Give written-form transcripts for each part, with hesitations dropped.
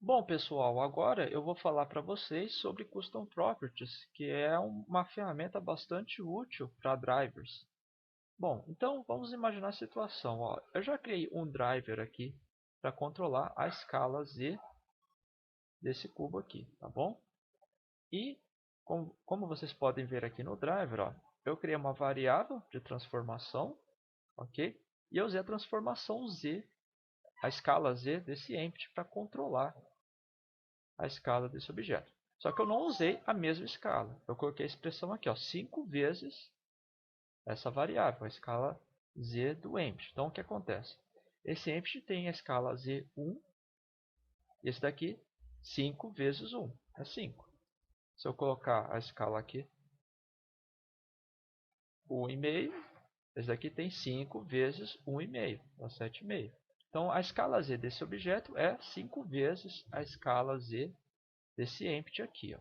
Bom, pessoal, agora eu vou falar para vocês sobre Custom Properties, que é uma ferramenta bastante útil para drivers. Bom, então vamos imaginar a situação. Ó. Eu já criei um driver aqui para controlar a escala Z desse cubo aqui, tá bom? E como vocês podem ver aqui no driver, ó, eu criei uma variável de transformação, ok? E eu usei a transformação Z, a escala Z desse empty para controlar a escala desse objeto. Só que eu não usei a mesma escala. Eu coloquei a expressão aqui, ó, 5 vezes essa variável, a escala z do empty. Então, o que acontece? Esse empty tem a escala z1, e esse daqui 5 vezes 1, é 5. Se eu colocar a escala aqui 1,5, esse daqui tem 5 vezes 1,5, dá 7,5. Então, a escala z desse objeto é 5 vezes a escala z desse empty aqui, ó.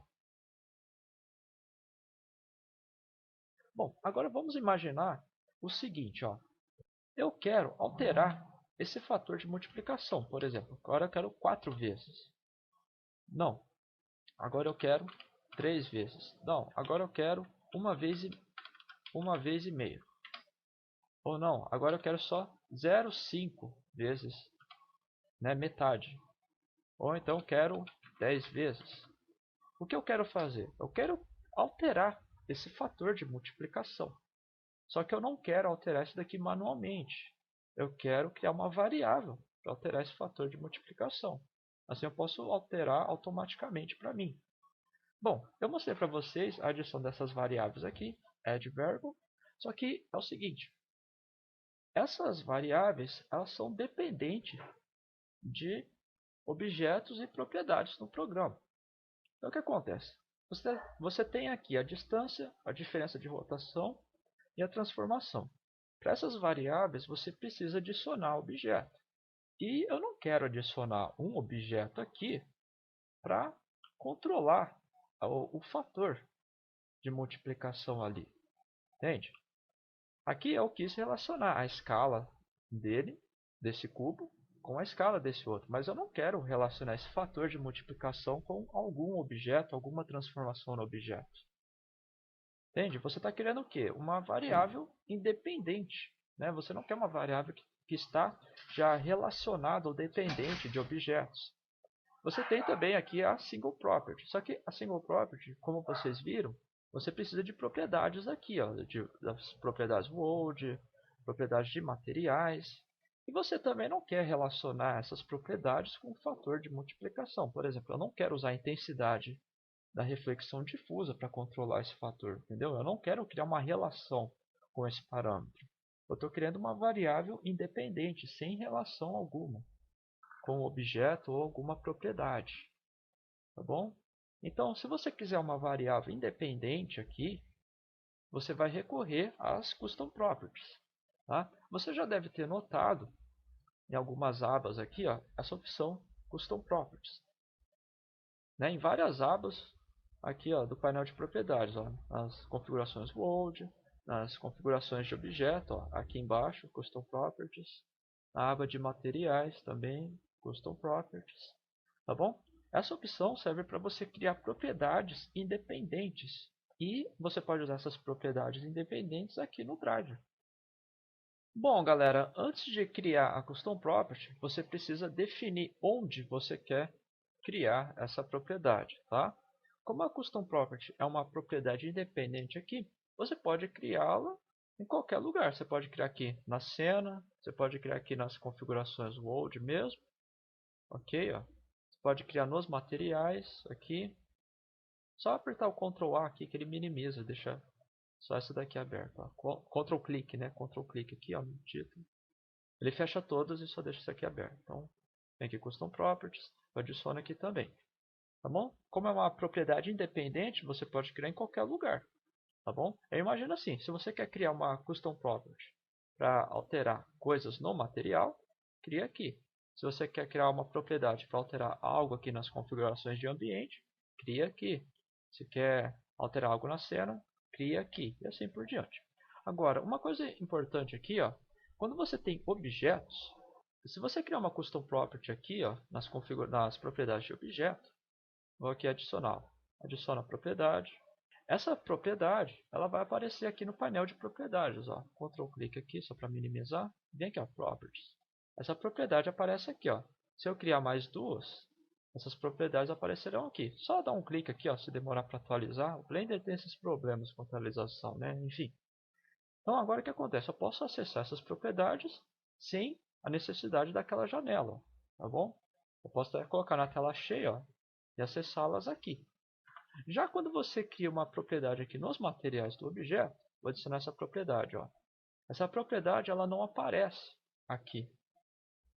Bom, agora vamos imaginar o seguinte, ó. Eu quero alterar esse fator de multiplicação, por exemplo. Agora eu quero 4 vezes. Não, agora eu quero 3 vezes. Não, agora eu quero uma vez e meio. Ou não, agora eu quero só 0,5 vezes, né, metade. Ou então eu quero 10 vezes. O que eu quero fazer? Eu quero alterar esse fator de multiplicação. Só que eu não quero alterar isso daqui manualmente. Eu quero criar uma variável para alterar esse fator de multiplicação. Assim eu posso alterar automaticamente para mim. Bom, eu mostrei para vocês a adição dessas variáveis aqui, add variable. Só que é o seguinte, essas variáveis elas são dependentes de objetos e propriedades no programa. Então o que acontece? Você tem aqui a distância, a diferença de rotação e a transformação. Para essas variáveis, você precisa adicionar objeto. E eu não quero adicionar um objeto aqui para controlar o fator de multiplicação ali. Entende? Aqui eu quis relacionar a escala desse cubo, com a escala desse outro. Mas eu não quero relacionar esse fator de multiplicação com algum objeto, alguma transformação no objeto. Entende? Você está querendo o quê? Uma variável independente. Né? Você não quer uma variável que está já relacionada ou dependente de objetos. Você tem também aqui a single property. Só que a single property, como vocês viram, você precisa de propriedades aqui, ó, das propriedades world, propriedades de materiais. E você também não quer relacionar essas propriedades com o fator de multiplicação. Por exemplo, eu não quero usar a intensidade da reflexão difusa para controlar esse fator, entendeu? Eu não quero criar uma relação com esse parâmetro. Eu estou criando uma variável independente, sem relação alguma com o objeto ou alguma propriedade, tá bom? Então, se você quiser uma variável independente aqui, você vai recorrer às Custom Properties. Tá? Você já deve ter notado em algumas abas aqui, ó, essa opção Custom Properties. Né? Em várias abas aqui, ó, do painel de propriedades, ó, nas configurações World, nas configurações de objeto, ó, aqui embaixo, Custom Properties, na aba de materiais também, Custom Properties, tá bom? Essa opção serve para você criar propriedades independentes e você pode usar essas propriedades independentes aqui no Driver. Bom, galera, antes de criar a Custom Property, você precisa definir onde você quer criar essa propriedade, tá? Como a Custom Property é uma propriedade independente aqui, você pode criá-la em qualquer lugar. Você pode criar aqui na cena, você pode criar aqui nas configurações World mesmo, ok? Ó. Você pode criar nos materiais aqui. Só apertar o Ctrl A aqui que ele minimiza, deixa só essa daqui aberta. Ctrl clique, né? Ctrl clique aqui, ó, no título. Ele fecha todas e só deixa isso aqui aberto. Então, vem aqui Custom Properties, adiciona aqui também. Tá bom? Como é uma propriedade independente, você pode criar em qualquer lugar. Tá bom? Eu imagino assim, se você quer criar uma Custom Property para alterar coisas no material, cria aqui. Se você quer criar uma propriedade para alterar algo aqui nas configurações de ambiente, cria aqui. Se quer alterar algo na cena, cria aqui. E assim por diante. Agora, uma coisa importante aqui, ó, quando você tem objetos, Se você criar uma custom property aqui, ó, nas propriedades de objeto, vou aqui adicionar. Adiciona a propriedade. Essa propriedade, ela vai aparecer aqui no painel de propriedades, ó. Ctrl clique aqui só para minimizar. Vem aqui, ó, properties. Essa propriedade aparece aqui, ó. Se eu criar mais duas, essas propriedades aparecerão aqui. Só dar um clique aqui, ó, se demorar para atualizar. O Blender tem esses problemas com atualização, né? Enfim. Então agora o que acontece? Eu posso acessar essas propriedades sem a necessidade daquela janela, tá bom? Eu posso até colocar na tela cheia, ó, e acessá-las aqui. Já quando você cria uma propriedade aqui nos materiais do objeto, vou adicionar essa propriedade, ó. Essa propriedade ela não aparece aqui,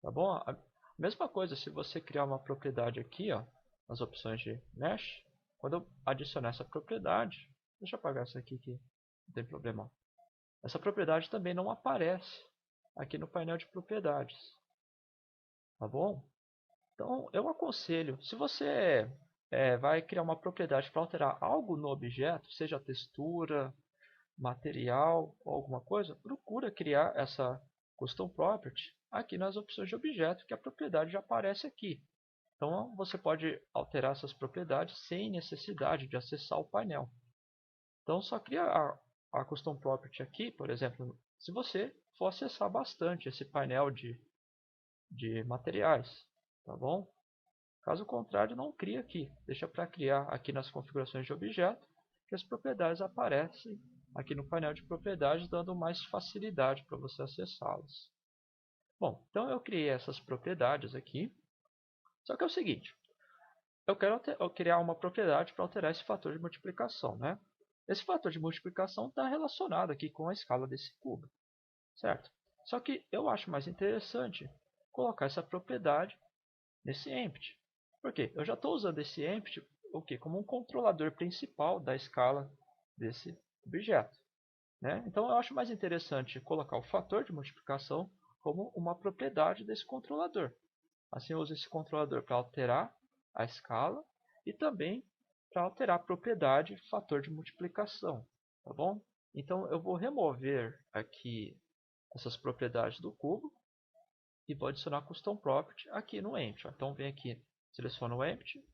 tá bom? A mesma coisa se você criar uma propriedade aqui, ó, nas opções de Mesh, quando eu adicionar essa propriedade, deixa eu apagar essa aqui que não tem problema. Essa propriedade também não aparece aqui no painel de propriedades, tá bom? Então eu aconselho, se você vai criar uma propriedade para alterar algo no objeto, seja textura, material ou alguma coisa, procura criar essa custom property aqui nas opções de objeto, que a propriedade já aparece aqui. Então você pode alterar essas propriedades sem necessidade de acessar o painel. Então só cria a custom property aqui, por exemplo, se você for acessar bastante esse painel de materiais, tá bom? Caso contrário, não cria aqui. Deixa para criar aqui nas configurações de objeto, que as propriedades aparecem aqui no painel de propriedades, dando mais facilidade para você acessá-las. Bom, então eu criei essas propriedades aqui. Só que é o seguinte, eu quero criar uma propriedade para alterar esse fator de multiplicação, né? Esse fator de multiplicação está relacionado aqui com a escala desse cubo, certo? Só que eu acho mais interessante colocar essa propriedade nesse empty. Por quê? Eu já estou usando esse empty como um controlador principal da escala desse objeto, né? Então eu acho mais interessante colocar o fator de multiplicação como uma propriedade desse controlador. Assim eu uso esse controlador para alterar a escala e também para alterar a propriedade fator de multiplicação, tá bom? Então eu vou remover aqui essas propriedades do cubo e vou adicionar custom property aqui no empty. Então vem aqui, seleciona o empty,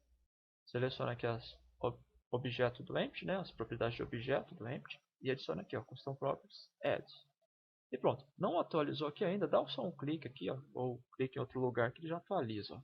seleciona aqui as objeto do empty, né, as propriedades de objeto do empty e adiciona aqui, ó, custom properties add. E pronto, não atualizou aqui ainda, dá só um clique aqui, ó, ou clique em outro lugar que ele já atualiza. Ó.